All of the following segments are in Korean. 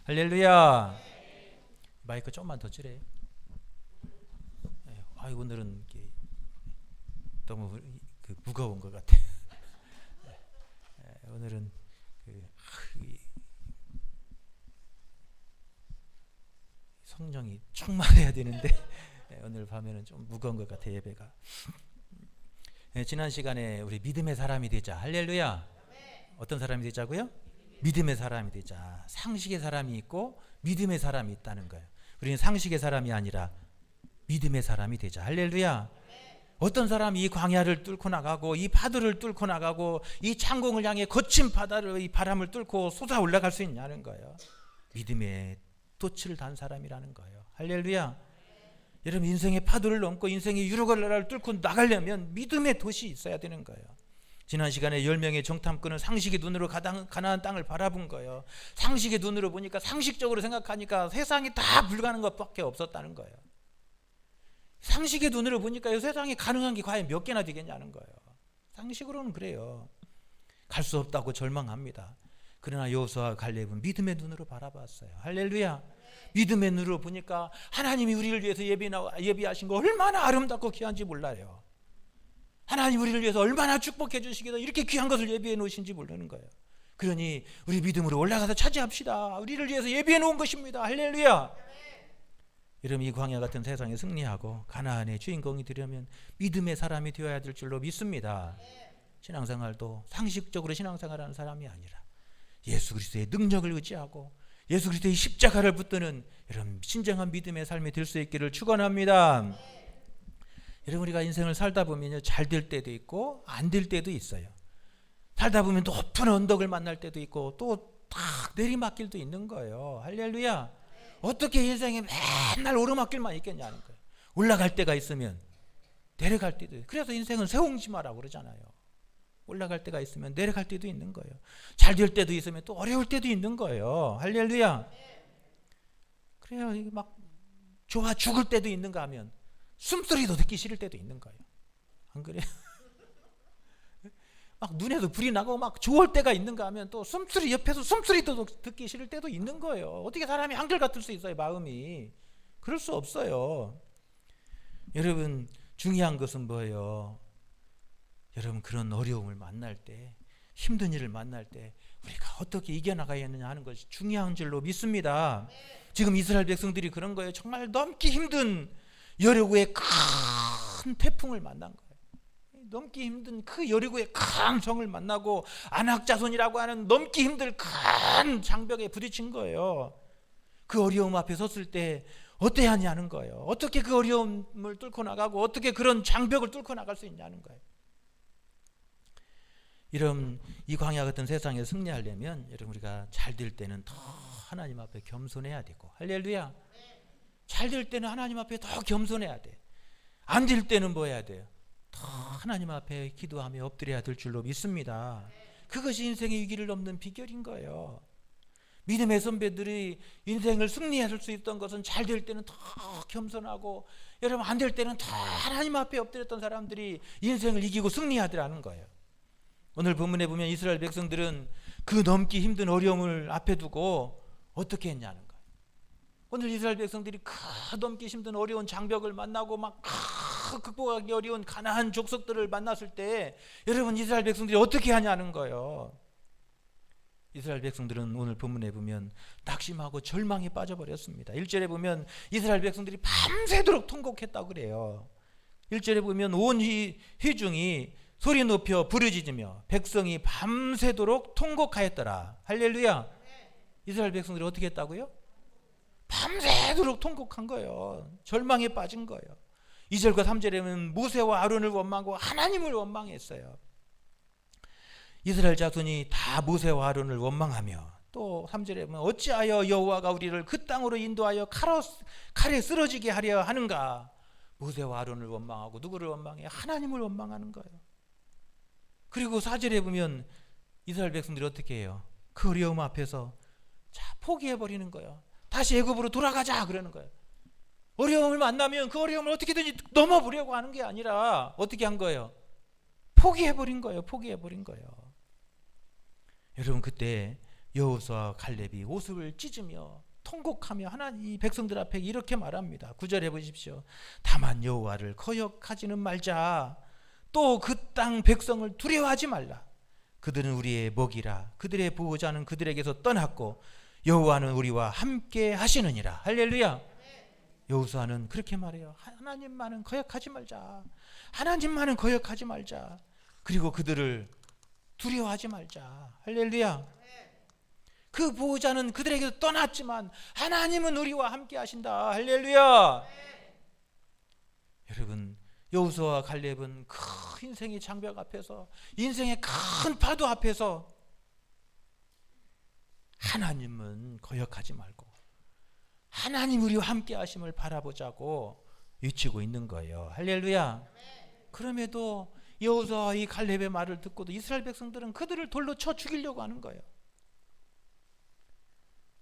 할렐루야. 마이크 좀만 더 줄여요. 오늘은 너무 무거운 것 같아요. 오늘은 성령이 충만해야 되는데 오늘 밤에는 좀 무거운 것 같아요, 예배가. 지난 시간에 우리 믿음의 사람이 되자. 할렐루야. 어떤 사람이 되자고요? 믿음의 사람이 되자. 상식의 사람이 있고 믿음의 사람이 있다는 거예요. 우리는 상식의 사람이 아니라 믿음의 사람이 되자. 할렐루야. 어떤 사람이 이 광야를 뚫고 나가고 이 파도를 뚫고 나가고 이 창공을 향해 거친 바다를 이 바람을 뚫고 솟아 올라갈 수 있냐는 거예요. 믿음의 돛을 단 사람이라는 거예요. 할렐루야. 여러분, 인생의 파도를 넘고 인생의 유로갈라를 뚫고 나가려면 믿음의 돛이 있어야 되는 거예요. 지난 시간에 10명의 정탐꾼은 상식의 눈으로 가나안 땅을 바라본 거예요. 상식의 눈으로 보니까, 상식적으로 생각하니까 세상이 다 불가능한 것밖에 없었다는 거예요. 상식의 눈으로 보니까 이 세상에 가능한 게 과연 몇 개나 되겠냐는 거예요. 상식으로는 그래요. 갈 수 없다고 절망합니다. 그러나 여호수아와 갈렙은 믿음의 눈으로 바라봤어요. 할렐루야. 믿음의 눈으로 보니까 하나님이 우리를 위해서 예비하신 거 얼마나 아름답고 귀한지 몰라요. 하나님 우리를 위해서 얼마나 축복해 주시기도 이렇게 귀한 것을 예비해 놓으신지 모르는 거예요. 그러니 우리 믿음으로 올라가서 차지합시다. 우리를 위해서 예비해 놓은 것입니다. 할렐루야. 여러분, 이 광야 같은 세상에 승리하고 가나안의 주인공이 되려면 믿음의 사람이 되어야 될 줄로 믿습니다. 신앙생활도 상식적으로 신앙생활하는 사람이 아니라 예수 그리스도의 능력을 의지하고 예수 그리스도의 십자가를 붙드는 여러분 진정한 믿음의 삶이 될 수 있기를 축원합니다. 여러분, 우리가 인생을 살다 보면요, 잘 될 때도 있고 안 될 때도 있어요. 살다 보면 높은 언덕을 만날 때도 있고 또 딱 내리막길도 있는 거예요. 할렐루야. 어떻게 인생에 맨날 오르막길만 있겠냐는 거예요. 올라갈 때가 있으면 내려갈 때도 있어요. 그래서 인생은 세옹지마라고 그러잖아요. 올라갈 때가 있으면 내려갈 때도 있는 거예요. 잘 될 때도 있으면 또 어려울 때도 있는 거예요. 할렐루야. 그래요. 이게 막 좋아 죽을 때도 있는가 하면 숨소리도 듣기 싫을 때도 있는 거예요. 안 그래요? 막 눈에도 불이 나고 막 좋을 때가 있는가 하면 또 숨소리, 옆에서 숨소리도 듣기 싫을 때도 있는 거예요. 어떻게 사람이 한결같을 수 있어요, 마음이. 그럴 수 없어요. 여러분, 중요한 것은 뭐예요? 여러분, 그런 어려움을 만날 때, 힘든 일을 만날 때 우리가 어떻게 이겨나가야 하느냐 하는 것이 중요한 줄로 믿습니다. 지금 이스라엘 백성들이 그런 거예요. 정말 넘기 힘든 여리고의 큰 태풍을 만난 거예요. 넘기 힘든 그 여리고의 큰 성을 만나고 안악자손이라고 하는 넘기 힘들 큰 장벽에 부딪힌 거예요. 그 어려움 앞에 섰을 때 어때야 하냐는 거예요. 어떻게 그 어려움을 뚫고 나가고 어떻게 그런 장벽을 뚫고 나갈 수 있냐는 거예요. 이런 이 광야 같은 세상에 승리하려면 여러분, 우리가 잘 될 때는 더 하나님 앞에 겸손해야 되고, 할렐루야. 잘 될 때는 하나님 앞에 더 겸손해야 돼. 안 될 때는 뭐 해야 돼요? 더 하나님 앞에 기도하며 엎드려야 될 줄로 믿습니다. 그것이 인생의 위기를 넘는 비결인 거예요. 믿음의 선배들이 인생을 승리할 수 있던 것은 잘 될 때는 더 겸손하고, 여러분 안 될 때는 더 하나님 앞에 엎드렸던 사람들이 인생을 이기고 승리하더라는 거예요. 오늘 본문에 보면 이스라엘 백성들은 그 넘기 힘든 어려움을 앞에 두고 어떻게 했냐는 거예요. 오늘 이스라엘 백성들이 그 넘기 힘든 어려운 장벽을 만나고 막 극복하기 어려운 가나안 족속들을 만났을 때 여러분, 이스라엘 백성들이 어떻게 하냐는 거예요. 이스라엘 백성들은 오늘 본문에 보면 낙심하고 절망에 빠져버렸습니다. 1절에 보면 이스라엘 백성들이 밤새도록 통곡했다고 그래요. 1절에 보면 온 회중이 소리 높여 부르짖으며 백성이 밤새도록 통곡하였더라. 할렐루야. 이스라엘 백성들이 어떻게 했다고요? 밤새도록 통곡한 거예요. 절망에 빠진 거예요. 2절과 3절에 보면 모세와 아론을 원망하고 하나님을 원망했어요. 이스라엘 자손이 다 모세와 아론을 원망하며, 또 3절에 보면 어찌하여 여호와가 우리를 그 땅으로 인도하여 칼에 쓰러지게 하려 하는가. 모세와 아론을 원망하고 누구를 원망해? 하나님을 원망하는 거예요. 그리고 4절에 보면 이스라엘 백성들이 어떻게 해요? 그 어려움 앞에서 포기해버리는 거예요. 다시 애굽으로 돌아가자 그러는 거예요. 어려움을 만나면 그 어려움을 어떻게든지 넘어보려고 하는 게 아니라 어떻게 한 거예요? 포기해버린 거예요. 포기해버린 거예요. 여러분, 그때 여호수아와 갈렙이 옷을 찢으며 통곡하며 하나님 이 백성들 앞에 이렇게 말합니다. 9절에 보십시오. 다만 여호와를 거역하지는 말자. 또 그 땅 백성을 두려워하지 말라. 그들은 우리의 먹이라. 그들의 보호자는 그들에게서 떠났고 여호와는 우리와 함께 하시느니라. 할렐루야. 여호수아는 그렇게 말해요. 하나님만은 거역하지 말자. 하나님만은 거역하지 말자. 그리고 그들을 두려워하지 말자. 할렐루야. 그 보호자는 그들에게서 떠났지만 하나님은 우리와 함께 하신다. 할렐루야. 여러분, 여호수아와 갈렙은 큰 인생의 장벽 앞에서, 인생의 큰 파도 앞에서 하나님은 거역하지 말고 하나님 우리와 함께 하심을 바라보자고 외치고 있는 거예요. 할렐루야. 그럼에도 여호수아와 이 갈렙의 말을 듣고도 이스라엘 백성들은 그들을 돌로 쳐 죽이려고 하는 거예요.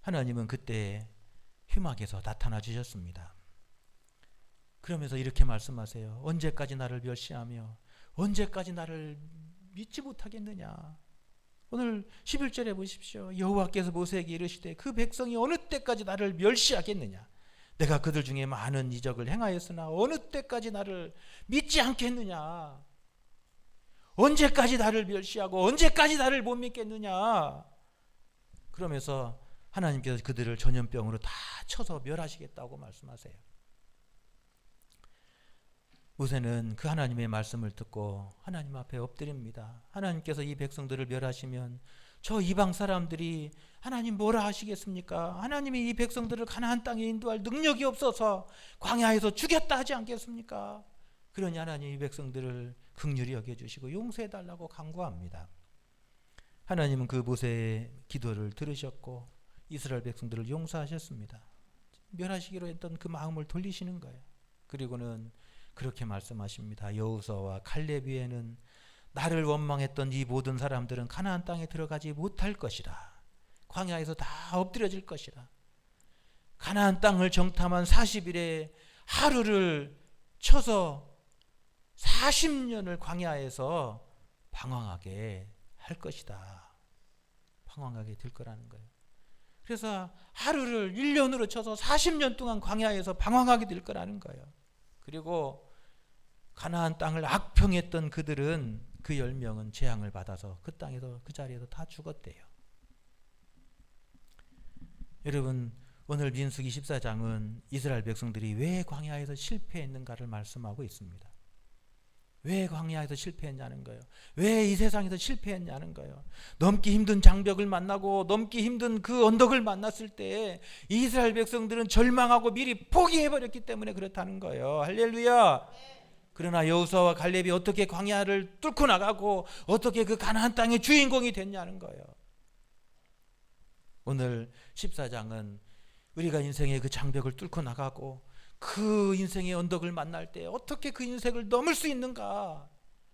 하나님은 그때 휘막에서 나타나 주셨습니다. 그러면서 이렇게 말씀하세요. 언제까지 나를 멸시하며 언제까지 나를 믿지 못하겠느냐. 오늘 11절에 보십시오. 여호와께서 모세에게 이르시되 그 백성이 어느 때까지 나를 멸시하겠느냐. 내가 그들 중에 많은 이적을 행하였으나 어느 때까지 나를 믿지 않겠느냐. 언제까지 나를 멸시하고 언제까지 나를 못 믿겠느냐. 그러면서 하나님께서 그들을 전염병으로 다 쳐서 멸하시겠다고 말씀하세요. 모세는 그 하나님의 말씀을 듣고 하나님 앞에 엎드립니다. 하나님께서 이 백성들을 멸하시면 저 이방 사람들이 하나님 뭐라 하시겠습니까? 하나님이 이 백성들을 가나안 땅에 인도할 능력이 없어서 광야에서 죽였다 하지 않겠습니까? 그러니 하나님 이 백성들을 긍휼히 여겨주시고 용서해달라고 간구합니다. 하나님은 그 모세의 기도를 들으셨고 이스라엘 백성들을 용서하셨습니다. 멸하시기로 했던 그 마음을 돌리시는 거예요. 그리고는 그렇게 말씀하십니다. 여호수아와 갈렙 외에는 나를 원망했던 이 모든 사람들은 가나안 땅에 들어가지 못할 것이라. 광야에서 다 엎드려질 것이라. 가나안 땅을 정탐한 40일에 하루를 쳐서 40년을 광야에서 방황하게 할 것이다. 방황하게 될 거라는 거예요. 그래서 하루를 1년으로 쳐서 40년 동안 광야에서 방황하게 될 거라는 거예요. 그리고 가나안 땅을 악평했던 그들은 그 10명은 재앙을 받아서 그 땅에서 그 자리에서 다 죽었대요. 여러분, 오늘 민수기 14장은 이스라엘 백성들이 왜 광야에서 실패했는가를 말씀하고 있습니다. 왜 광야에서 실패했냐는 거예요. 왜 이 세상에서 실패했냐는 거예요. 넘기 힘든 장벽을 만나고 넘기 힘든 그 언덕을 만났을 때 이스라엘 백성들은 절망하고 미리 포기해버렸기 때문에 그렇다는 거예요. 할렐루야. 그러나 여호수아와 갈렙이 어떻게 광야를 뚫고 나가고 어떻게 그 가나안 땅의 주인공이 됐냐는 거예요. 오늘 14장은 우리가 인생의 그 장벽을 뚫고 나가고 그 인생의 언덕을 만날 때 어떻게 그 인생을 넘을 수 있는가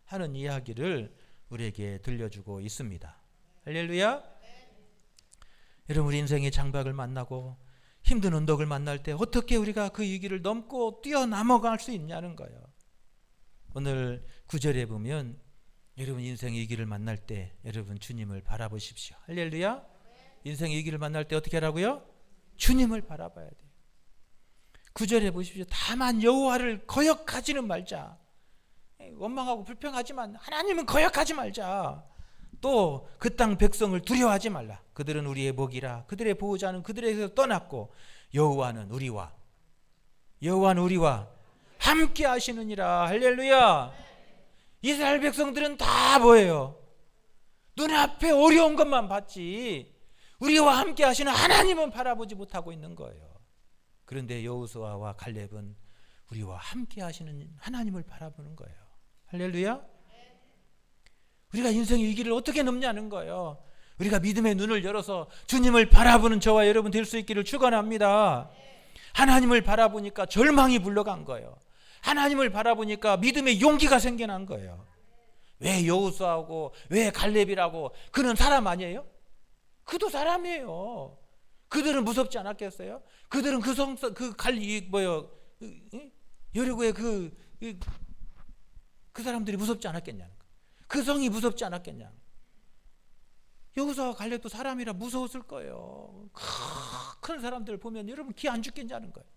하는 이야기를 우리에게 들려주고 있습니다. 할렐루야. 여러분, 우리 인생의 장벽을 만나고 힘든 언덕을 만날 때 어떻게 우리가 그 위기를 넘고 뛰어넘어갈 수 있냐는 거예요. 오늘 9절에 보면 여러분 인생의 위기를 만날 때 여러분 주님을 바라보십시오. 할렐루야. 인생의 위기를 만날 때 어떻게 하라고요? 주님을 바라봐야 돼요. 9절에 보십시오. 다만 여호와를 거역하지는 말자. 원망하고 불평하지만 하나님은 거역하지 말자. 또 그 땅 백성을 두려워하지 말라. 그들은 우리의 먹이라. 그들의 보호자는 그들에게서 떠났고 여호와는 우리와 함께 하시느니라. 할렐루야. 이스라엘 백성들은 다 뭐예요? 눈앞에 어려운 것만 봤지 우리와 함께 하시는 하나님은 바라보지 못하고 있는 거예요. 그런데 여호수아와 갈렙은 우리와 함께 하시는 하나님을 바라보는 거예요. 할렐루야. 우리가 인생의 위기를 어떻게 넘냐는 거예요. 우리가 믿음의 눈을 열어서 주님을 바라보는 저와 여러분 될 수 있기를 축원합니다. 하나님을 바라보니까 절망이 물러간 거예요. 하나님을 바라보니까 믿음의 용기가 생겨난 거예요. 왜 여호수아하고 왜 갈렙이라고? 그는 사람 아니에요? 그도 사람이에요. 그들은 무섭지 않았겠어요? 그들은 여리고의 그 사람들이 무섭지 않았겠냐는 거예요. 그 성이 무섭지 않았겠냐. 여호수아와 갈렙도 사람이라 무서웠을 거예요. 큰 사람들 보면 여러분 기 안 죽겠지 하는 거예요.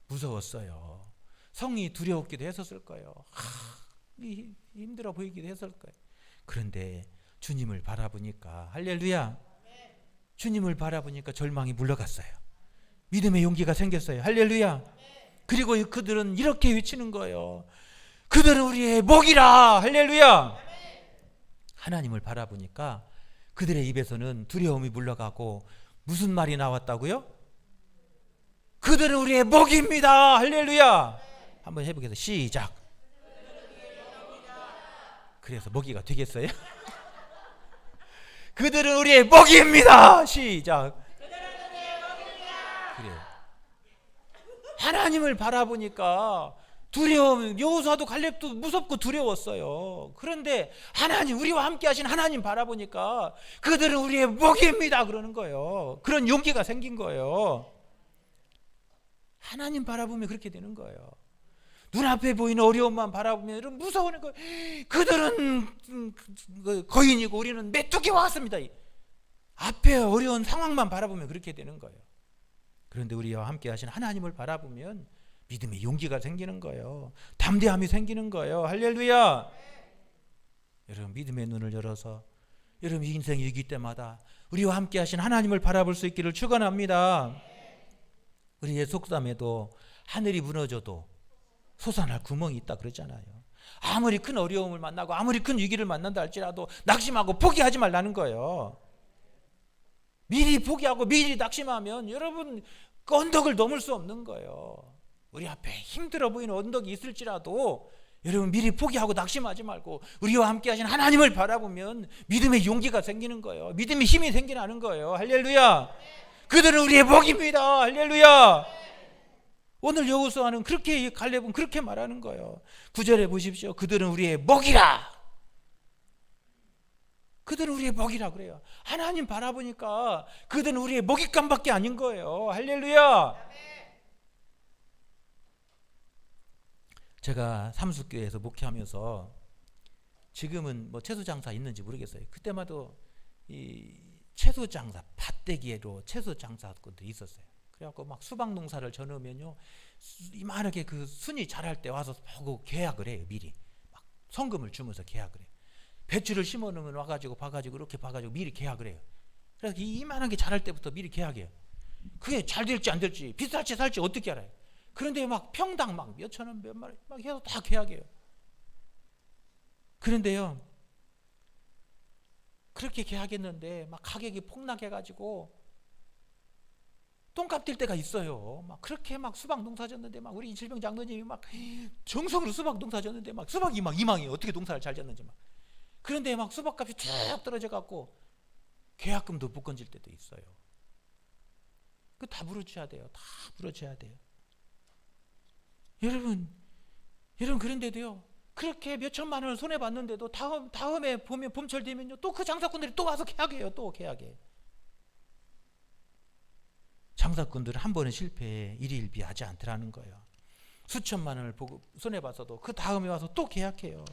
무서웠어요. 성이 두려웠기도 했었을 거예요. 힘들어 보이기도 했을 거예요. 그런데 주님을 바라보니까, 할렐루야, 주님을 바라보니까 절망이 물러갔어요. 믿음의 용기가 생겼어요. 할렐루야. 그리고 그들은 이렇게 외치는 거예요. 그들은 우리의 목이라. 할렐루야. 하나님을 바라보니까 그들의 입에서는 두려움이 물러가고 무슨 말이 나왔다고요? 그들은 우리의 목입니다. 할렐루야. 한번 해보겠습니다. 시작. 그래서 먹이가 되겠어요? 그들은 우리의 먹이입니다. 시작. 그래요. 하나님을 바라보니까 두려움, 여호수아도 갈렙도 무섭고 두려웠어요. 그런데 하나님, 우리와 함께 하신 하나님 바라보니까 그들은 우리의 먹이입니다 그러는 거예요. 그런 용기가 생긴 거예요. 하나님 바라보면 그렇게 되는 거예요. 눈앞에 보이는 어려움만 바라보면 무서워하는 거예요. 그들은 거인이고 우리는 메뚜기와 같습니다. 앞에 어려운 상황만 바라보면 그렇게 되는 거예요. 그런데 우리와 함께 하신 하나님을 바라보면 믿음의 용기가 생기는 거예요. 담대함이 생기는 거예요. 할렐루야. 여러분, 믿음의 눈을 열어서 여러분 인생 위기 때마다 우리와 함께 하신 하나님을 바라볼 수 있기를 축원합니다. 우리의 속담에도 하늘이 무너져도 솟아날 구멍이 있다 그러잖아요. 아무리 큰 어려움을 만나고 아무리 큰 위기를 만난다 할지라도 낙심하고 포기하지 말라는 거예요. 미리 포기하고 미리 낙심하면 여러분 그 언덕을 넘을 수 없는 거예요. 우리 앞에 힘들어 보이는 언덕이 있을지라도 여러분 미리 포기하고 낙심하지 말고 우리와 함께 하신 하나님을 바라보면 믿음의 용기가 생기는 거예요. 믿음의 힘이 생기는 거예요. 할렐루야. 그들은 우리의 복입니다. 할렐루야. 오늘 여호수아는 그렇게, 갈렙은 그렇게 말하는 거예요. 9절에 보십시오. 그들은 우리의 먹이라. 그들은 우리의 먹이라 그래요. 하나님 바라보니까 그들은 우리의 먹잇감밖에 아닌 거예요. 할렐루야. 제가 삼수교회에서 목회하면서 지금은 뭐 채소 장사 있는지 모르겠어요. 그때마다 이 채소 장사, 밭대기로 채소 장사꾼들이 있었어요. 그래갖고 막 수박 농사를 져놓으면요, 이만하게 그 순이 자랄 때 와서 보고 계약을 해요. 미리 막 성금을 주면서 계약을 해요. 배추를 심어놓으면 와가지고 봐가지고 이렇게 봐가지고 미리 계약을 해요. 그래서 이만한 게 자랄 때부터 미리 계약해요. 그게 잘 될지 안 될지, 비쌀지 살지 어떻게 알아요? 그런데 막 평당 막 몇천 원, 몇 마리 막 해서 다 계약해요. 그런데요, 그렇게 계약했는데 막 가격이 폭락해가지고 똥값 뛸 때가 있어요. 막 그렇게 막 수박 농사 졌는데 막 우리 이칠병 장로님이 막 정성으로 수박 농사 졌는데 막 수박이 막 이망해요. 어떻게 농사를 잘 졌는지 막. 그런데 막 수박값이 쭉 떨어져 갖고 계약금도 못 건질 때도 있어요. 그 다 물어줘야 돼요. 다 물어줘야 돼요. 여러분 그런데도요, 그렇게 몇 천만 원을 손해 봤는데도 다음에 보면 봄철 되면요, 또 그 장사꾼들이 또 와서 계약해요. 또 계약해. 장사꾼들은 한 번의 실패에 일희일비하지 않더라는 거예요. 수천만 원을 보고 손해 봤어도 그 다음에 와서 또 계약해요.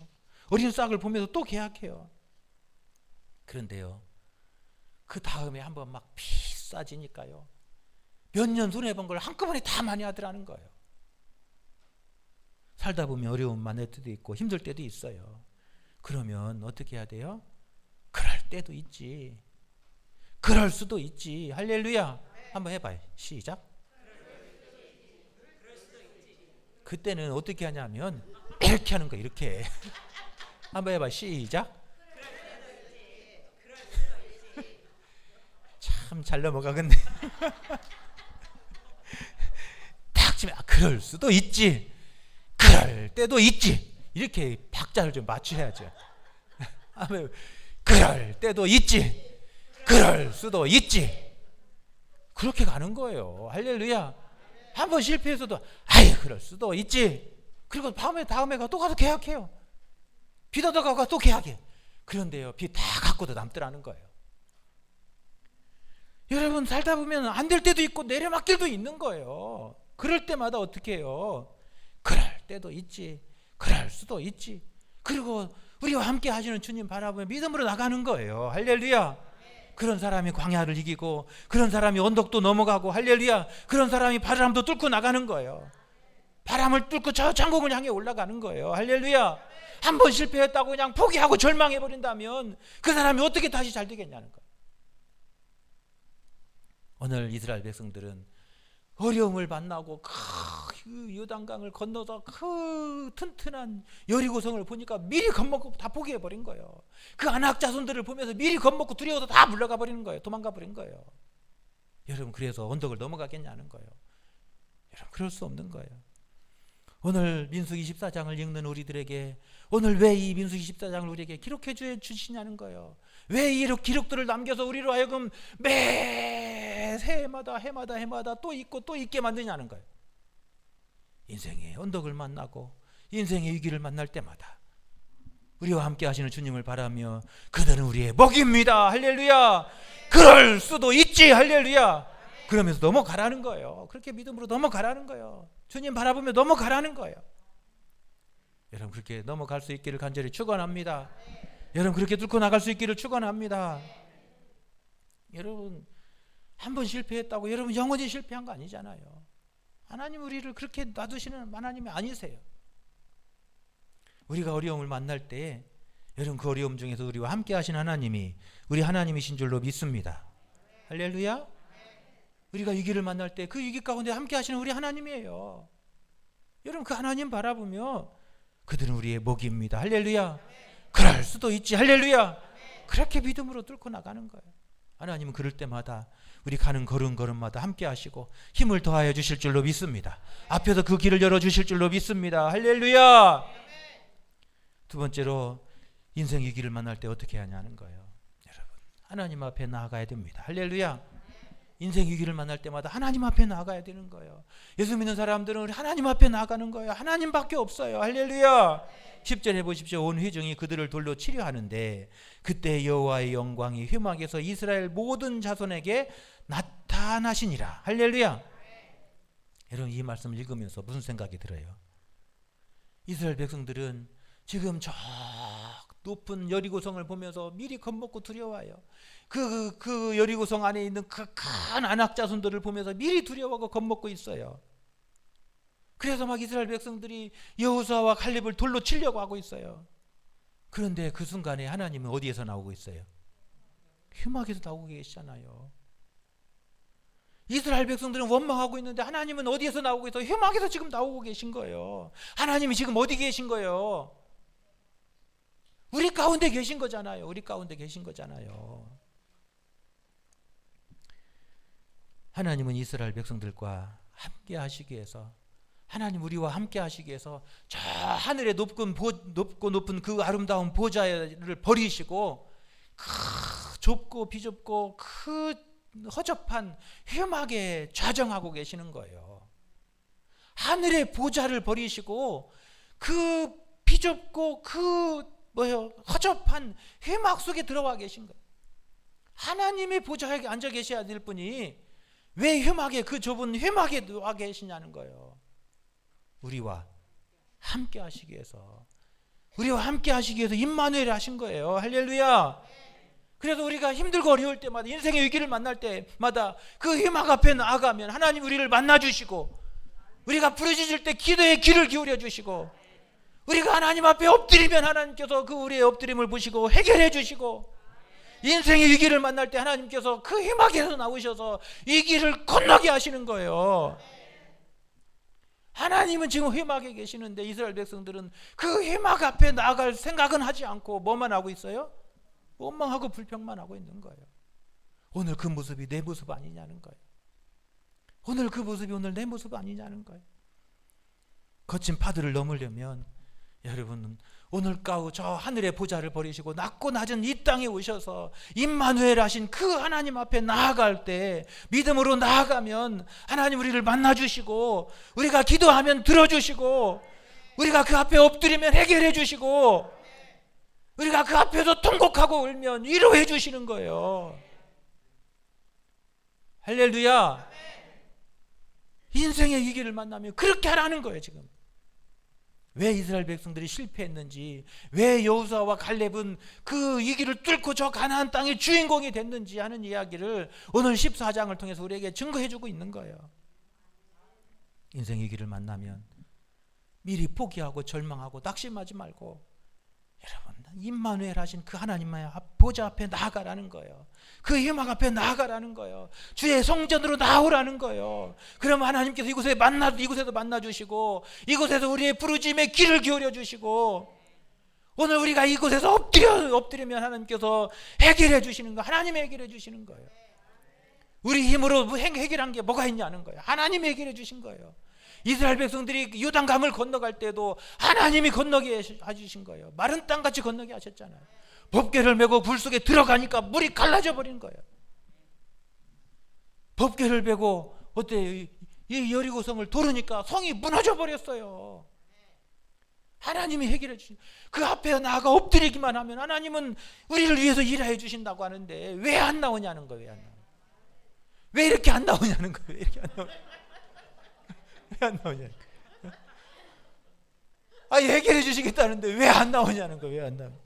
어린 싹을 보면서 또 계약해요. 그런데요, 그 다음에 한번 막 비싸지니까요, 몇 년 손해 본 걸 한꺼번에 다 많이 하더라는 거예요. 살다 보면 어려움 만날 때도 있고 힘들 때도 있어요. 그러면 어떻게 해야 돼요? 그럴 때도 있지. 그럴 수도 있지. 할렐루야. 한번 해봐요. 시작. 그때는 어떻게 하냐면 이렇게 하는 거예요. 이렇게. 한번 해봐요. 시작. 참 잘 넘어가겠네. 딱 치면 그럴 수도 있지. 그럴 때도 있지. 이렇게 박자를 좀 맞추셔야죠. 그럴 때도 있지. 그럴 수도 있지. 그렇게 가는 거예요. 할렐루야. 한번 실패해서도 아이 그럴 수도 있지. 그리고 다음에가 또 가서 계약해요. 빚 얻어가고 또 계약해. 그런데요, 빚 다 갖고도 남더라는 거예요. 여러분 살다 보면 안 될 때도 있고 내려막길도 있는 거예요. 그럴 때마다 어떻게 해요? 그럴 때도 있지. 그럴 수도 있지. 그리고 우리와 함께 하시는 주님 바라보며 믿음으로 나가는 거예요. 할렐루야. 그런 사람이 광야를 이기고, 그런 사람이 언덕도 넘어가고, 할렐루야, 그런 사람이 바람도 뚫고 나가는 거예요. 바람을 뚫고 저 장궁을 향해 올라가는 거예요. 할렐루야. 한 번 실패했다고 그냥 포기하고 절망해버린다면 그 사람이 어떻게 다시 잘 되겠냐는 거예요. 오늘 이스라엘 백성들은 어려움을 만나고 그 요단강을 건너서 그 튼튼한 여리고성을 보니까 미리 겁먹고 다 포기해버린 거예요. 그 아낙 자손들을 보면서 미리 겁먹고 두려워서 다 물러가 버리는 거예요. 도망가 버린 거예요. 여러분, 그래서 언덕을 넘어가겠냐는 거예요. 여러분, 그럴 수 없는 거예요. 오늘 민수기 14장을 읽는 우리들에게 오늘 왜 이 민수기 14장을 우리에게 기록해 주시냐는 거예요. 왜 이 기록들을 남겨서 우리로 하여금 매 해마다 또 있고 또 있게 만드냐는 거예요. 인생의 언덕을 만나고 인생의 위기를 만날 때마다 우리와 함께 하시는 주님을 바라며 그들은 우리의 먹입니다. 할렐루야. 그럴 수도 있지. 할렐루야. 그러면서 넘어가라는 거예요. 그렇게 믿음으로 넘어가라는 거예요. 주님 바라보며 넘어가라는 거예요. 여러분, 그렇게 넘어갈 수 있기를 간절히 축원합니다. 여러분, 그렇게 뚫고 나갈 수 있기를 축원합니다. 여러분, 한 번 실패했다고 여러분 영원히 실패한 거 아니잖아요. 하나님 우리를 그렇게 놔두시는 하나님이 아니세요. 우리가 어려움을 만날 때 여러분, 그 어려움 중에서 우리와 함께 하신 하나님이 우리 하나님이신 줄로 믿습니다. 할렐루야. 우리가 위기를 만날 때 그 위기 가운데 함께 하시는 우리 하나님이에요. 여러분, 그 하나님 바라보며 그들은 우리의 먹입니다. 할렐루야. 그럴 수도 있지. 할렐루야. 그렇게 믿음으로 뚫고 나가는 거예요. 하나님은 그럴 때마다 우리 가는 걸음걸음마다 함께 하시고 힘을 더하여 주실 줄로 믿습니다. 앞에서 그 길을 열어주실 줄로 믿습니다. 할렐루야. 두 번째로 인생 위기를 만날 때 어떻게 하냐는 거예요. 여러분, 하나님 앞에 나아가야 됩니다. 할렐루야. 인생 위기를 만날 때마다 하나님 앞에 나아가야 되는 거예요. 예수 믿는 사람들은 하나님 앞에 나아가는 거예요. 하나님밖에 없어요. 할렐루야. 10절에 보십시오. 온 회중이 그들을 돌로 치려 하는데 그때 여호와의 영광이 회막에서 이스라엘 모든 자손에게 나타나시니라. 할렐루야. 여러분, 이 말씀을 읽으면서 무슨 생각이 들어요? 이스라엘 백성들은 지금 저 높은 여리고성을 보면서 미리 겁먹고 두려워요. 그 여리고성 안에 있는 그 큰 아낙 자손들을 보면서 미리 두려워하고 겁먹고 있어요. 그래서 막 이스라엘 백성들이 여호수아와 칼렙을 돌로 치려고 하고 있어요. 그런데 그 순간에 하나님은 어디에서 나오고 있어요? 회막에서 나오고 계시잖아요. 이스라엘 백성들은 원망하고 있는데 하나님은 어디에서 나오고 있어요? 회막에서 지금 나오고 계신 거예요. 하나님이 지금 어디 계신 거예요? 우리 가운데 계신 거잖아요. 우리 가운데 계신 거잖아요. 하나님은 이스라엘 백성들과 함께 하시기 위해서, 하나님 우리와 함께 하시기 위해서 저 하늘의 높은 그 아름다운 보좌를 버리시고 좁고 비좁고 그 허접한 회막에 좌정하고 계시는 거예요. 하늘의 보좌를 버리시고 그 비좁고 허접한 회막 속에 들어와 계신 거예요. 하나님의 보좌에 앉아 계셔야 될 분이 왜 그 좁은 회막에 와 계시냐는 거예요. 우리와 함께 하시기 위해서, 우리와 함께 하시기 위해서 임마누엘 하신 거예요. 할렐루야. 그래서 우리가 힘들고 어려울 때마다, 인생의 위기를 만날 때마다 그 회막 앞에 나아가면 하나님 우리를 만나주시고, 우리가 부르짖을 때 기도에 귀를 기울여 주시고, 우리가 하나님 앞에 엎드리면 하나님께서 그 우리의 엎드림을 보시고 해결해 주시고, 인생의 위기를 만날 때 하나님께서 그 회막에서 나오셔서 이 길을 건너게 하시는 거예요. 하나님은 지금 회막에 계시는데 이스라엘 백성들은 그 회막 앞에 나아갈 생각은 하지 않고 뭐만 하고 있어요? 원망하고 불평만 하고 있는 거예요. 오늘 그 모습이 내 모습 아니냐는 거예요. 오늘 그 모습이 오늘 내 모습 아니냐는 거예요. 거친 파도를 넘으려면 여러분, 오늘 저 하늘의 보좌를 버리시고 낮고 낮은 이 땅에 오셔서 임마누엘 하신 그 하나님 앞에 나아갈 때, 믿음으로 나아가면 하나님 우리를 만나주시고, 우리가 기도하면 들어주시고, 우리가 그 앞에 엎드리면 해결해 주시고, 우리가 그 앞에서 통곡하고 울면 위로해 주시는 거예요. 할렐루야. 인생의 위기를 만나면 그렇게 하라는 거예요. 지금 왜 이스라엘 백성들이 실패했는지, 왜 여호수아와 갈렙은 그 위기를 뚫고 저 가나안 땅의 주인공이 됐는지 하는 이야기를 오늘 14장을 통해서 우리에게 증거해주고 있는 거예요. 인생 위기를 만나면 미리 포기하고 절망하고 낙심하지 말고, 여러분, 임마누엘 하신 그 하나님의 보좌 앞에 나아가라는 거예요. 그 희망 앞에 나아가라는 거예요. 주의 성전으로 나오라는 거예요. 그러면 하나님께서 이곳에도 만나주시고, 이곳에서 우리의 부르짖음에 귀를 기울여 주시고, 오늘 우리가 이곳에서 엎드리면 하나님께서 해결해 주시는 거, 하나님이 해결해 주시는 거예요. 우리 힘으로 해결한 게 뭐가 있냐는 거예요. 하나님이 해결해 주신 거예요. 이스라엘 백성들이 요단강을 건너갈 때도 하나님이 건너게 해주신 거예요. 마른 땅같이 건너게 하셨잖아요. 법궤를 메고 불 속에 들어가니까 물이 갈라져 버린 거예요. 법궤를 메고 어때요? 이 여리고성을 도르니까 성이 무너져 버렸어요. 하나님이 해결해 주신, 그 앞에 나아가 엎드리기만 하면 하나님은 우리를 위해서 일해 주신다고 하는데 왜 안 나오냐는 거예요. 왜 이렇게 안 나오냐는 거예요. 왜 이렇게 안 나오냐는 거예요. 왜 안 나오냐는 거예요. 해결해 주시겠다는데 왜 안 나오냐는 거예요. 왜 안 나오냐.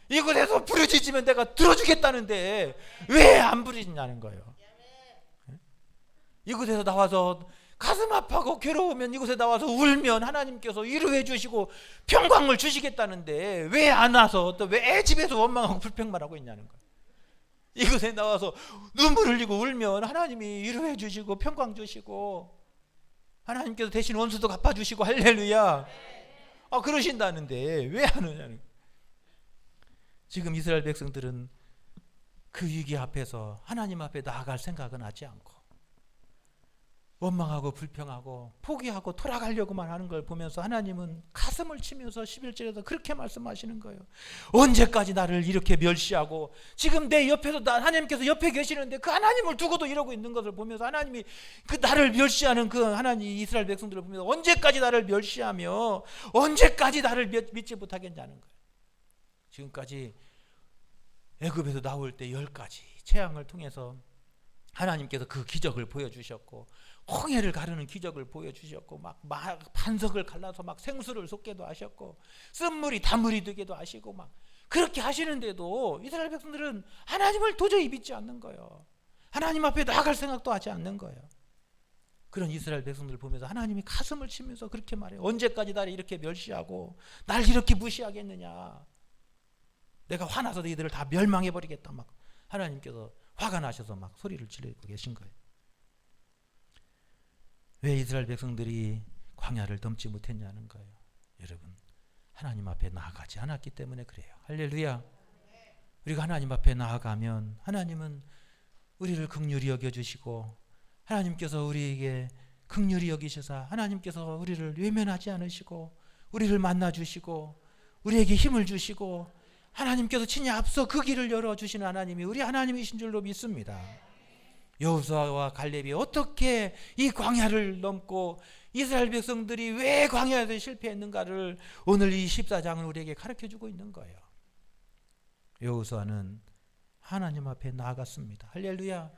이곳에서 부르짖으면 내가 들어주겠다는데 왜 안 부르짖냐는 거예요. 이곳에서 나와서 가슴 아파하고 괴로우면, 이곳에 나와서 울면 하나님께서 위로해 주시고 평강을 주시겠다는데 왜 안 와서 또 왜 집에서 원망하고 불평만 하고 있냐는 거예요. 이곳에 나와서 눈물 흘리고 울면 하나님이 위로해 주시고 평강 주시고 하나님께서 대신 원수도 갚아주시고 할렐루야. 그러신다는데 왜 안 오냐는 거예요. 지금 이스라엘 백성들은 그 위기 앞에서 하나님 앞에 나아갈 생각은 하지 않고 원망하고 불평하고 포기하고 돌아가려고만 하는 걸 보면서 하나님은 가슴을 치면서 11절에서 그렇게 말씀하시는 거예요. 언제까지 나를 이렇게 멸시하고, 지금 내 옆에서 하나님께서 옆에 계시는데 그 하나님을 두고도 이러고 있는 것을 보면서 하나님이 그 나를 멸시하는 그 하나님 이스라엘 백성들을 보면서 언제까지 나를 멸시하며 언제까지 나를 믿지 못하겠냐는 거예요. 지금까지 애굽에서 나올 때 10가지 재앙을 통해서 하나님께서 그 기적을 보여주셨고, 홍해를 가르는 기적을 보여주셨고, 막 반석을 갈라서 막 생수를 솟게도 하셨고, 쓴물이 단물이 되게도 하시고, 막 그렇게 하시는데도 이스라엘 백성들은 하나님을 도저히 믿지 않는 거예요. 하나님 앞에 나아갈 생각도 하지 않는 거예요. 그런 이스라엘 백성들을 보면서 하나님이 가슴을 치면서 그렇게 말해요. 언제까지 나를 이렇게 멸시하고 날 이렇게 무시하겠느냐. 내가 화나서 너희들을 다 멸망해버리겠다. 막 하나님께서 화가 나셔서 막 소리를 지르고 계신 거예요. 왜 이스라엘 백성들이 광야를 넘지 못했냐는 거예요. 여러분, 하나님 앞에 나아가지 않았기 때문에 그래요. 할렐루야. 우리가 하나님 앞에 나아가면 하나님은 우리를 긍휼히 여겨주시고, 하나님께서 우리에게 긍휼히 여기셔서 하나님께서 우리를 외면하지 않으시고 우리를 만나주시고 우리에게 힘을 주시고, 하나님께서 친히 앞서 그 길을 열어주시는 하나님이 우리 하나님이신 줄로 믿습니다. 여호수아와 갈렙이 어떻게 이 광야를 넘고 이스라엘 백성들이 왜 광야에서 실패했는가를 오늘 이 14장은 우리에게 가르쳐주고 있는 거예요. 여호수아는 하나님 앞에 나아갔습니다. 할렐루야.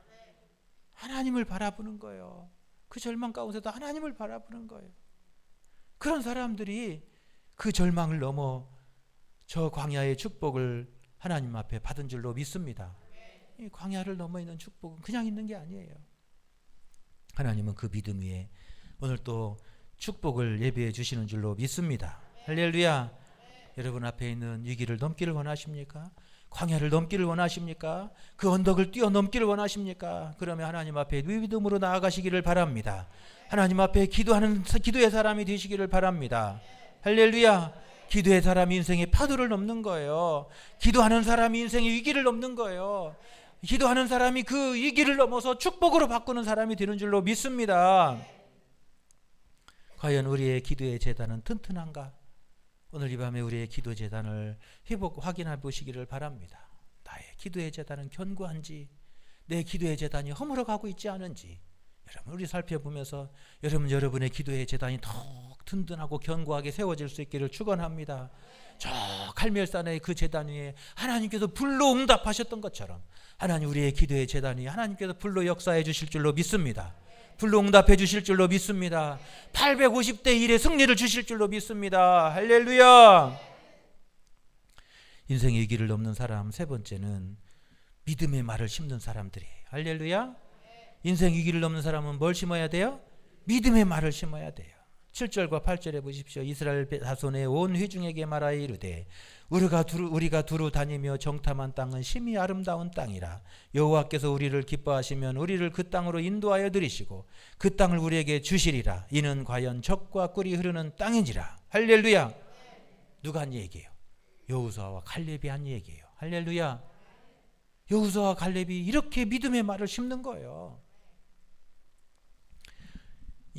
하나님을 바라보는 거예요. 그 절망 가운데도 하나님을 바라보는 거예요. 그런 사람들이 그 절망을 넘어 저 광야의 축복을 하나님 앞에 받은 줄로 믿습니다. 이 광야를 넘어 있는 축복은 그냥 있는 게 아니에요. 하나님은 그 믿음 위에 오늘 또 축복을 예비해 주시는 줄로 믿습니다. 할렐루야. 여러분 앞에 있는 위기를 넘기를 원하십니까? 광야를 넘기를 원하십니까? 그 언덕을 뛰어넘기를 원하십니까? 그러면 하나님 앞에 믿음으로 나아가시기를 바랍니다. 하나님 앞에 기도의 사람이 되시기를 바랍니다. 할렐루야. 기도의 사람이 인생의 파도를 넘는 거예요. 기도하는 사람이 인생의 위기를 넘는 거예요. 기도하는 사람이 그 위기를 넘어서 축복으로 바꾸는 사람이 되는 줄로 믿습니다. 과연 우리의 기도의 제단은 튼튼한가? 오늘 이 밤에 우리의 기도 제단을 확인해 보시기를 바랍니다. 나의 기도의 제단은 견고한지, 내 기도의 제단이 허물어가고 있지 않은지 여러분 우리 살펴보면서 여러분의 기도의 제단이 더욱 든든하고 견고하게 세워질 수 있기를 축원합니다. 저 갈멜산의 그 제단 위에 하나님께서 불로 응답하셨던 것처럼 하나님 우리의 기도의 제단이 하나님께서 불로 역사해 주실 줄로 믿습니다. 불로 응답해 주실 줄로 믿습니다. 850대 1의 승리를 주실 줄로 믿습니다. 할렐루야. 인생의 위기를 넘는 사람 세 번째는 믿음의 말을 심는 사람들이에요. 할렐루야. 인생 위기를 넘는 사람은 뭘 심어야 돼요? 믿음의 말을 심어야 돼요. 7절과 8절에 보십시오. 이스라엘 자손의 온 회중에게 말하여 이르되 우리가 두루 다니며 정탐한 땅은 심히 아름다운 땅이라. 여호와께서 우리를 기뻐하시면 우리를 그 땅으로 인도하여 들이시고 그 땅을 우리에게 주시리라. 이는 과연 젖과 꿀이 흐르는 땅인지라. 할렐루야. 누가 한 얘기예요? 여호수아와 갈렙이 한 얘기예요. 할렐루야. 여호수아와 갈렙이 이렇게 믿음의 말을 심는 거예요.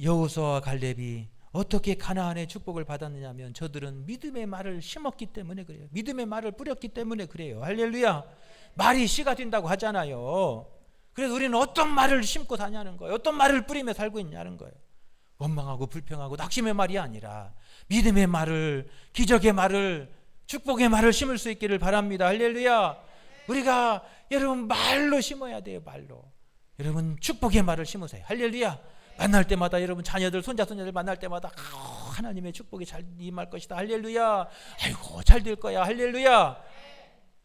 여호수아와 갈렙이 어떻게 가나안의 축복을 받았느냐면 저들은 믿음의 말을 심었기 때문에 그래요. 믿음의 말을 뿌렸기 때문에 그래요. 할렐루야. 말이 씨가 된다고 하잖아요. 그래서 우리는 어떤 말을 심고 사냐는 거예요. 어떤 말을 뿌리며 살고 있냐는 거예요. 원망하고 불평하고 낙심의 말이 아니라 믿음의 말을, 기적의 말을, 축복의 말을 심을 수 있기를 바랍니다. 할렐루야. 우리가 여러분 말로 심어야 돼요. 말로. 여러분 축복의 말을 심으세요. 할렐루야. 만날 때마다 여러분 자녀들, 손자, 손녀들 만날 때마다 하나님의 축복이 잘 임할 것이다. 할렐루야. 아이고 잘 될 거야. 할렐루야.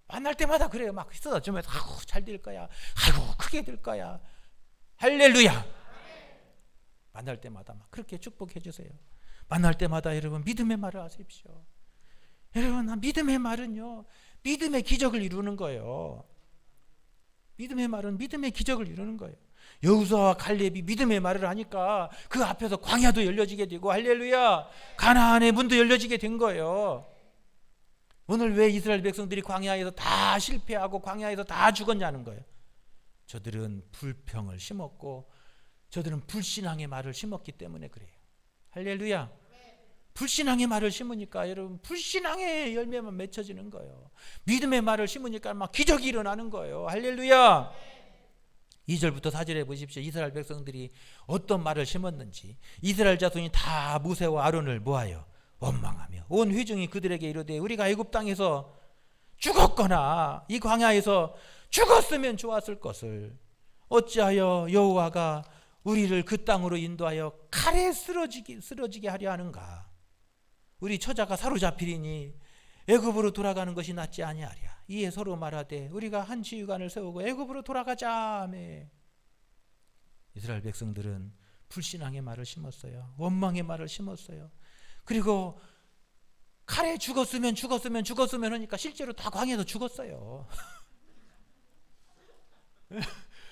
만날 때마다 그래요. 막 쓰다듬으면서 잘 될 거야. 아이고 크게 될 거야. 할렐루야. 만날 때마다 막 그렇게 축복해 주세요. 만날 때마다 여러분 믿음의 말을 하십시오. 여러분 믿음의 말은요, 믿음의 기적을 이루는 거예요. 믿음의 말은 믿음의 기적을 이루는 거예요. 여호수아와 갈렙이 믿음의 말을 하니까 그 앞에서 광야도 열려지게 되고, 할렐루야, 가나안의 문도 열려지게 된 거예요. 오늘 왜 이스라엘 백성들이 광야에서 다 실패하고 광야에서 다 죽었냐는 거예요. 저들은 불평을 심었고 저들은 불신앙의 말을 심었기 때문에 그래요. 할렐루야. 불신앙의 말을 심으니까 여러분 불신앙의 열매만 맺혀지는 거예요. 믿음의 말을 심으니까 막 기적이 일어나는 거예요. 할렐루야. 2절부터 4절에 보십시오. 이스라엘 백성들이 어떤 말을 심었는지. 이스라엘 자손이 다 모세와 아론을 모하여 원망하며 온 회중이 그들에게 이르되 우리가 애굽 땅에서 죽었거나 이 광야에서 죽었으면 좋았을 것을 어찌하여 여호와가 우리를 그 땅으로 인도하여 칼에 쓰러지게 하려 하는가. 우리 처자가 사로잡히리니 애굽으로 돌아가는 것이 낫지 아니하랴. 이에 서로 말하되 우리가 한 지휘관을 세우고 애굽으로 돌아가자 하며. 이스라엘 백성들은 불신앙의 말을 심었어요. 원망의 말을 심었어요. 그리고 칼에 죽었으면 하니까 실제로 다 광야에서 죽었어요.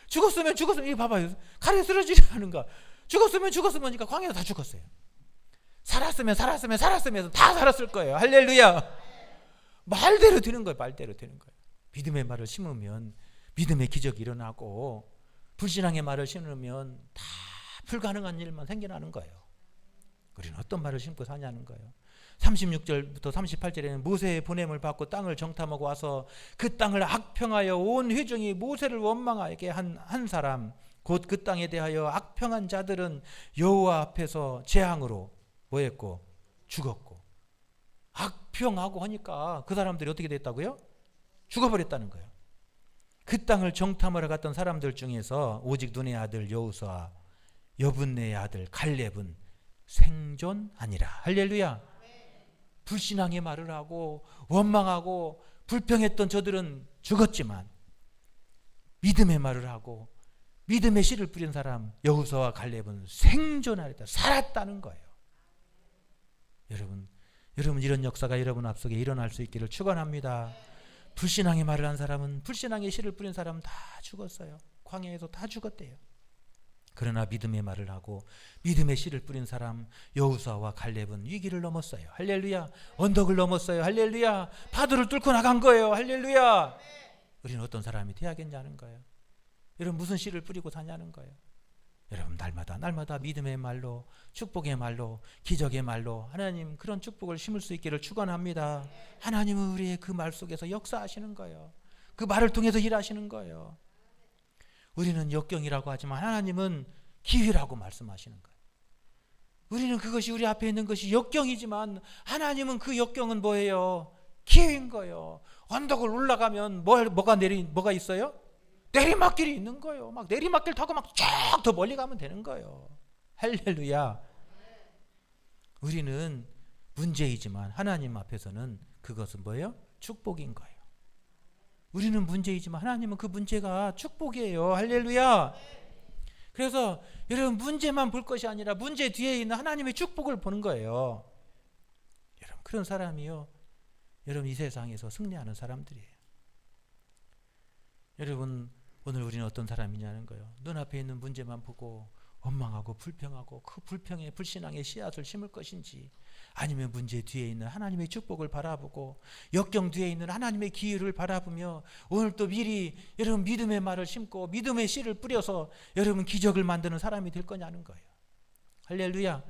죽었으면 이거 봐봐요. 칼에 쓰러지려는가. 죽었으면 하니까 광야에서 다 죽었어요. 살았으면 다 살았을 거예요. 할렐루야. 말대로 되는 거예요. 말대로 되는 거예요. 믿음의 말을 심으면 믿음의 기적이 일어나고, 불신앙의 말을 심으면 다 불가능한 일만 생겨나는 거예요. 우리는 어떤 말을 심고 사냐는 거예요. 36절부터 38절에는 모세의 보냄을 받고 땅을 정탐하고 와서 그 땅을 악평하여 온 회중이 모세를 원망하게 한 사람, 곧 그 땅에 대하여 악평한 자들은 여호와 앞에서 재앙으로 뭐했고 죽었고. 악평하고 하니까 그 사람들이 어떻게 됐다고요? 죽어버렸다는 거예요. 그 땅을 정탐하러 갔던 사람들 중에서 오직 눈의 아들 여호수아, 여분네의 아들 갈렙은 생존하니라. 할렐루야. 불신앙의 말을 하고 원망하고 불평했던 저들은 죽었지만 믿음의 말을 하고 믿음의 씨를 뿌린 사람 여호수아와 갈렙은 생존하였다. 살았다는 거예요. 여러분 이런 역사가 여러분 앞속에 일어날 수 있기를 축원합니다. 불신앙의 말을 한 사람은, 불신앙의 씨를 뿌린 사람은 다 죽었어요. 광야에서 다 죽었대요. 그러나 믿음의 말을 하고 믿음의 씨를 뿌린 사람 여호수아와 갈렙은 위기를 넘었어요. 할렐루야. 언덕을 넘었어요. 할렐루야. 파도를 뚫고 나간 거예요. 할렐루야. 우리는 어떤 사람이 돼야겠냐는 거예요. 여러분 무슨 씨를 뿌리고 사냐는 거예요. 여러분 날마다 믿음의 말로, 축복의 말로, 기적의 말로 하나님 그런 축복을 심을 수 있기를 축원합니다. 하나님은 우리의 그 말 속에서 역사하시는 거예요. 그 말을 통해서 일하시는 거예요. 우리는 역경이라고 하지만 하나님은 기회라고 말씀하시는 거예요. 우리는 그것이, 우리 앞에 있는 것이 역경이지만 하나님은 그 역경은 뭐예요? 기회인 거예요. 언덕을 올라가면 뭐가 있어요? 내리막길이 있는 거예요. 막 내리막길 타고 막 쫙 더 멀리 가면 되는 거예요. 할렐루야. 우리는 문제이지만 하나님 앞에서는 그것은 뭐예요? 축복인 거예요. 우리는 문제이지만 하나님은 그 문제가 축복이에요. 할렐루야. 그래서 여러분 문제만 볼 것이 아니라 문제 뒤에 있는 하나님의 축복을 보는 거예요. 여러분 그런 사람이요, 여러분 이 세상에서 승리하는 사람들이에요. 여러분 오늘 우리는 어떤 사람이냐는 거예요. 눈앞에 있는 문제만 보고 원망하고 불평하고 그 불평에 불신앙의 씨앗을 심을 것인지, 아니면 문제 뒤에 있는 하나님의 축복을 바라보고 역경 뒤에 있는 하나님의 기회를 바라보며 오늘 또 미리 여러분 믿음의 말을 심고 믿음의 씨를 뿌려서 여러분 기적을 만드는 사람이 될 거냐는 거예요. 할렐루야.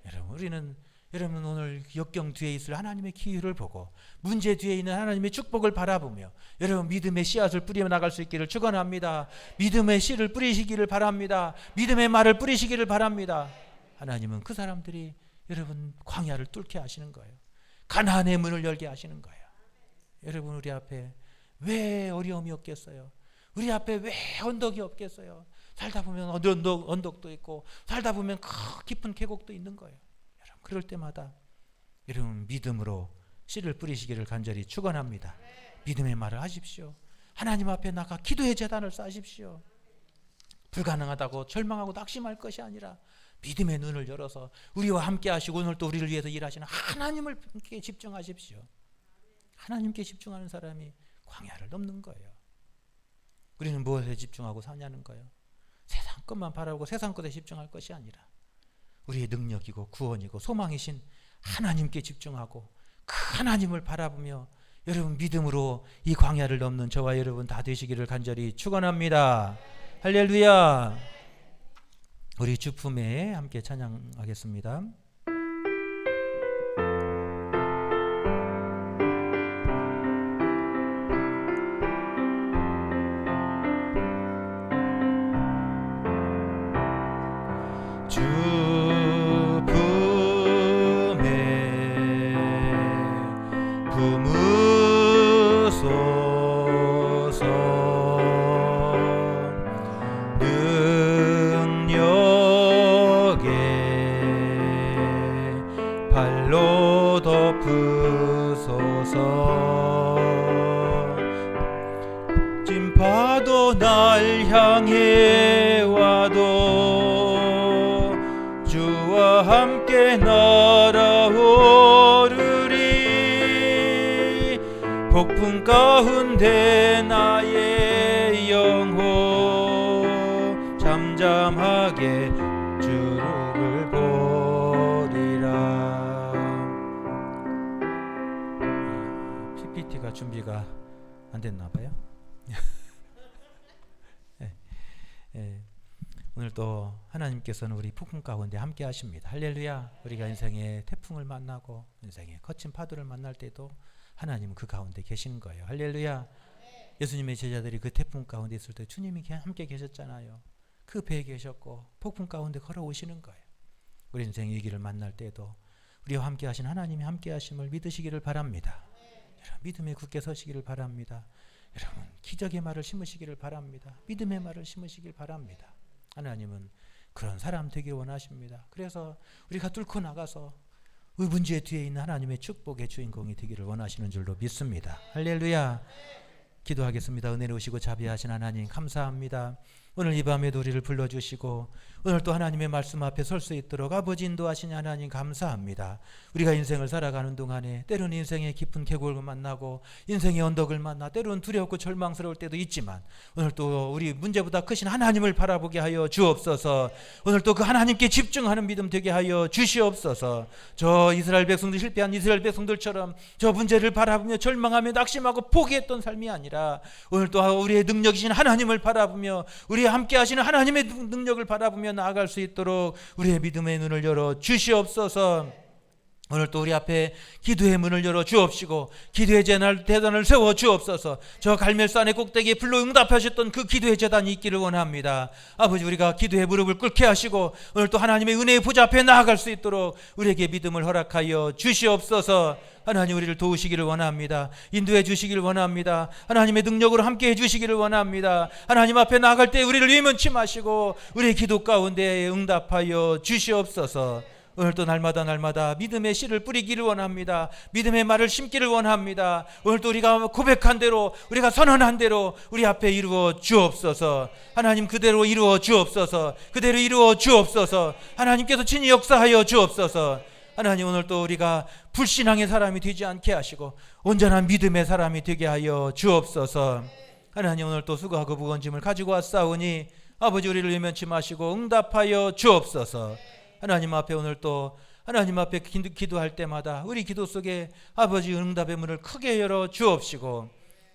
여러분 우리는 여러분 오늘 역경 뒤에 있을 하나님의 기회를 보고 문제 뒤에 있는 하나님의 축복을 바라보며 여러분 믿음의 씨앗을 뿌려 나갈 수 있기를 축원합니다. 믿음의 씨를 뿌리시기를 바랍니다. 믿음의 말을 뿌리시기를 바랍니다. 하나님은 그 사람들이 여러분 광야를 뚫게 하시는 거예요. 가나안의 문을 열게 하시는 거예요. 여러분 우리 앞에 왜 어려움이 없겠어요? 우리 앞에 왜 언덕이 없겠어요? 살다 보면 언덕도 있고 살다 보면 깊은 계곡도 있는 거예요. 여러분 그럴 때마다 여러분 믿음으로 씨를 뿌리시기를 간절히 축원합니다. 믿음의 말을 하십시오. 하나님 앞에 나가 기도의 제단을 쌓으십시오. 불가능하다고 절망하고 낙심할 것이 아니라 믿음의 눈을 열어서 우리와 함께 하시고 오늘 또 우리를 위해서 일하시는 하나님께 집중하십시오. 하나님께 집중하는 사람이 광야를 넘는 거예요. 우리는 무엇에 집중하고 사냐는 거예요. 세상 것만 바라보고 세상 것에 집중할 것이 아니라 우리의 능력이고 구원이고 소망이신 하나님께 집중하고 그 하나님을 바라보며 여러분 믿음으로 이 광야를 넘는 저와 여러분 다 되시기를 간절히 축원합니다. 할렐루야. 우리 주품에 함께 찬양하겠습니다. 찐파도 날 향해 와도 주와 함께 날아오르리. 폭풍 가운데 나의 영혼 잠잠하게 주를 보리라. PPT가 준비가 안 됐나 봐요. 오늘 또 하나님께서는 우리 폭풍 가운데 함께 하십니다. 할렐루야. 우리가 인생의 태풍을 만나고 인생의 거친 파도를 만날 때도 하나님은 그 가운데 계시는 거예요. 할렐루야. 예수님의 제자들이 그 태풍 가운데 있을 때 주님이 함께 계셨잖아요. 그 배에 계셨고 폭풍 가운데 걸어오시는 거예요. 우리 인생 위기를 만날 때도 우리와 함께 하신 하나님이 함께 하심을 믿으시기를 바랍니다. 여러분 믿음에 굳게 서시기를 바랍니다. 여러분 기적의 말을 심으시기를 바랍니다. 믿음의 말을 심으시길 바랍니다. 하나님은 그런 사람 되길 원하십니다. 그래서 우리가 뚫고 나가서 그 문제 뒤에 있는 하나님의 축복의 주인공이 되기를 원하시는 줄로 믿습니다. 할렐루야. 기도하겠습니다. 은혜로우시고 자비하신 하나님 감사합니다. 오늘 이 밤에도 우리를 불러주시고 오늘 또 하나님의 말씀 앞에 설 수 있도록 아버지 인도하신 하나님 감사합니다. 우리가 인생을 살아가는 동안에 때로는 인생의 깊은 계곡을 만나고 인생의 언덕을 만나 때로는 두렵고 절망스러울 때도 있지만 오늘 또 우리 문제보다 크신 하나님을 바라보게 하여 주옵소서. 오늘 또 그 하나님께 집중하는 믿음 되게 하여 주시옵소서. 저 이스라엘 백성들 실패한 이스라엘 백성들처럼 저 문제를 바라보며 절망하며 낙심하고 포기했던 삶이 아니라 오늘 또 우리의 능력이신 하나님을 바라보며 우리 함께 하시는 하나님의 능력을 바라보며 나아갈 수 있도록 우리의 믿음의 눈을 열어 주시옵소서. 오늘 또 우리 앞에 기도의 문을 열어 주옵시고 기도의 대단을 세워 주옵소서. 저 갈멜산의 꼭대기에 불로 응답하셨던 그 기도의 제단이 있기를 원합니다. 아버지, 우리가 기도의 무릎을 꿇게 하시고 오늘 또 하나님의 은혜의 보좌 앞에 나아갈 수 있도록 우리에게 믿음을 허락하여 주시옵소서. 하나님, 우리를 도우시기를 원합니다. 인도해 주시기를 원합니다. 하나님의 능력으로 함께해 주시기를 원합니다. 하나님 앞에 나아갈 때 우리를 위문치 마시고 우리의 기도 가운데 응답하여 주시옵소서. 오늘 또 날마다 믿음의 씨를 뿌리기를 원합니다. 믿음의 말을 심기를 원합니다. 오늘 또 우리가 고백한 대로, 우리가 선언한 대로 우리 앞에 이루어 주옵소서. 하나님, 그대로 이루어 주옵소서. 그대로 이루어 주옵소서. 하나님께서 친히 역사하여 주옵소서. 하나님, 오늘 또 우리가 불신앙의 사람이 되지 않게 하시고 온전한 믿음의 사람이 되게 하여 주옵소서. 하나님, 오늘 또 수고하고 무거운 짐을 가지고 왔사오니 아버지, 우리를 외면치 마시고 응답하여 주옵소서. 하나님 앞에 오늘 또 하나님 앞에 기도할 때마다 우리 기도 속에 아버지 응답의 문을 크게 열어 주옵시고,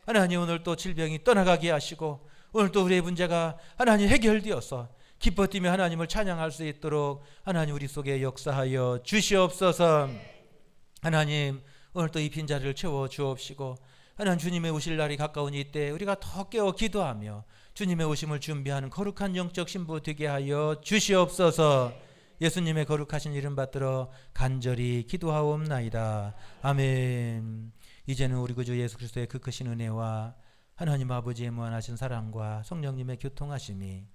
하나님 오늘 또 질병이 떠나가게 하시고 오늘 또 우리의 문제가 하나님 해결되어서 기뻐 뛰며 하나님을 찬양할 수 있도록 하나님 우리 속에 역사하여 주시옵소서. 하나님, 오늘 또 이 빈자리를 채워 주옵시고 하나님, 주님의 오실 날이 가까우니 이때 우리가 더 깨어 기도하며 주님의 오심을 준비하는 거룩한 영적 신부 되게 하여 주시옵소서. 예수님의 거룩하신 이름 받들어 간절히 기도하옵나이다. 아멘. 이제는 우리 구주 예수 그리스도의 그 크신 은혜와 하나님 아버지의 무한하신 사랑과 성령님의 교통하심이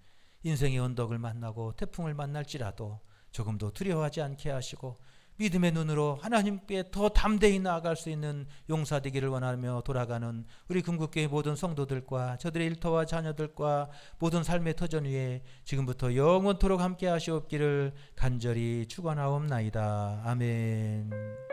인생의 언덕을 만나고 태풍을 만날지라도 조금도 두려워하지 않게 하시고 믿음의 눈으로 하나님께 더 담대히 나아갈 수 있는 용사 되기를 원하며 돌아가는 우리 금국교회 모든 성도들과 저들의 일터와 자녀들과 모든 삶의 터전 위에 지금부터 영원토록 함께 하시옵기를 간절히 축원하옵나이다. 아멘.